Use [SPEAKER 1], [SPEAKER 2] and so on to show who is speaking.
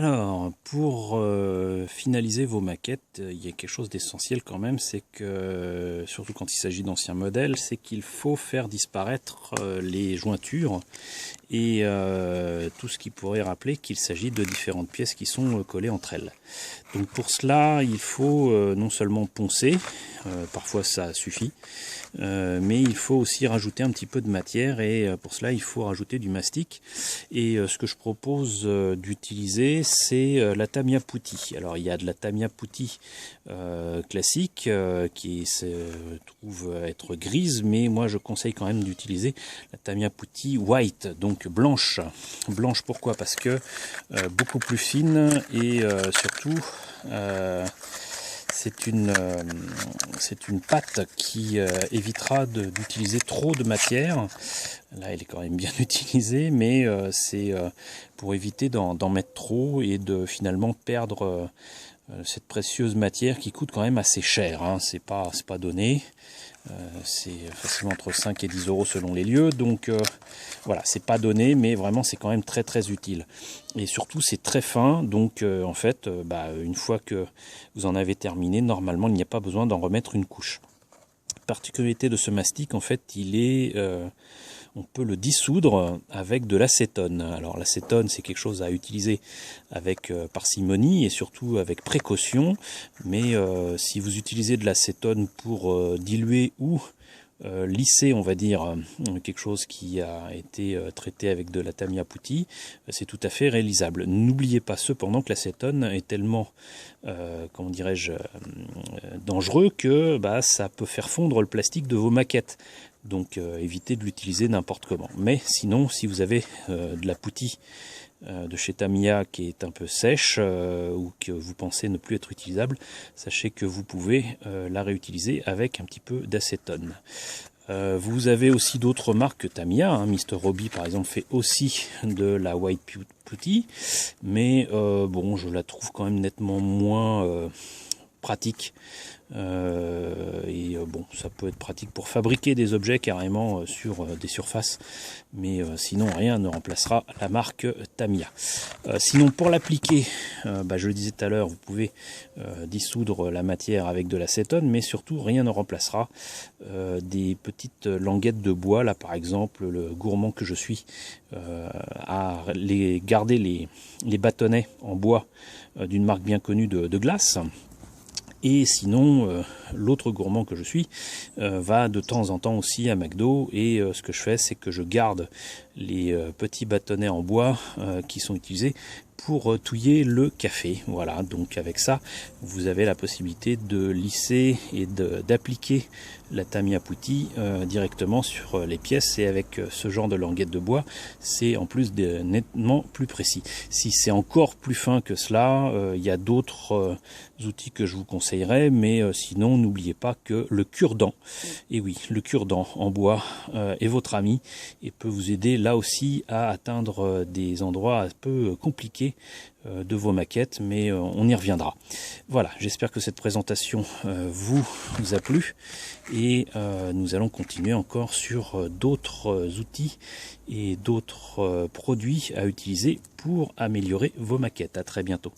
[SPEAKER 1] Alors, pour finaliser vos maquettes, il y a quelque chose d'essentiel quand même, c'est que, surtout quand il s'agit d'anciens modèles, c'est qu'il faut faire disparaître les jointures et tout ce qui pourrait rappeler qu'il s'agit de différentes pièces qui sont collées entre elles. Donc pour cela, il faut non seulement poncer, parfois ça suffit, mais il faut aussi rajouter un petit peu de matière et pour cela il faut rajouter du mastic. Et ce que je propose d'utiliser, c'est la Tamiya Putty. Alors il y a de la Tamiya Putty classique qui se trouve être grise, mais moi je conseille quand même d'utiliser la Tamiya Putty White, donc blanche. Blanche pourquoi? Parce que beaucoup plus fine et surtout c'est une pâte qui évitera d'utiliser trop de matière. Là, elle est quand même bien utilisée, mais c'est pour éviter d'en mettre trop et de finalement perdre cette précieuse matière qui coûte quand même assez cher. Hein. C'est pas donné. C'est facilement entre 5 et 10 euros selon les lieux, donc voilà, c'est pas donné, mais vraiment c'est quand même très très utile. Et surtout c'est très fin, donc en fait, une fois que vous en avez terminé, normalement il n'y a pas besoin d'en remettre une couche. Particularité de ce mastic, en fait, on peut le dissoudre avec de l'acétone. Alors l'acétone, c'est quelque chose à utiliser avec parcimonie et surtout avec précaution, mais si vous utilisez de l'acétone pour diluer ou lisser, on va dire, quelque chose qui a été traité avec de la Tamiya Putty, c'est tout à fait réalisable. N'oubliez pas cependant que l'acétone est tellement, comment dirais-je, dangereux que ça peut faire fondre le plastique de vos maquettes. Donc évitez de l'utiliser n'importe comment. Mais sinon, si vous avez de la Putty de chez Tamiya qui est un peu sèche ou que vous pensez ne plus être utilisable, sachez que vous pouvez la réutiliser avec un petit peu d'acétone. Vous avez aussi d'autres marques que Tamiya, hein. Mr. Robbie par exemple fait aussi de la White Putty, mais bon, je la trouve quand même nettement moins pratique. Bon, ça peut être pratique pour fabriquer des objets carrément sur des surfaces, mais sinon rien ne remplacera la marque Tamiya. Sinon pour l'appliquer, je le disais tout à l'heure, vous pouvez dissoudre la matière avec de l'acétone, mais surtout rien ne remplacera des petites languettes de bois. Là par exemple, le gourmand que je suis à garder les bâtonnets en bois d'une marque bien connue de glace. Et sinon, l'autre gourmand que je suis va de temps en temps aussi à McDo, et ce que je fais, c'est que je garde les petits bâtonnets en bois qui sont utilisés pour touiller le café. Voilà, donc avec ça, vous avez la possibilité de lisser et d'appliquer la Tamiya Putty directement sur les pièces, et avec ce genre de languette de bois, c'est en plus nettement plus précis. Si c'est encore plus fin que cela, il y a d'autres outils que je vous conseillerais, mais sinon n'oubliez pas que le cure-dent, et oui, le cure-dent en bois est votre ami et peut vous aider là aussi à atteindre des endroits un peu compliqués de vos maquettes, mais on y reviendra. Voilà, j'espère que cette présentation vous a plu, et nous allons continuer encore sur d'autres outils et d'autres produits à utiliser pour améliorer vos maquettes. À très bientôt.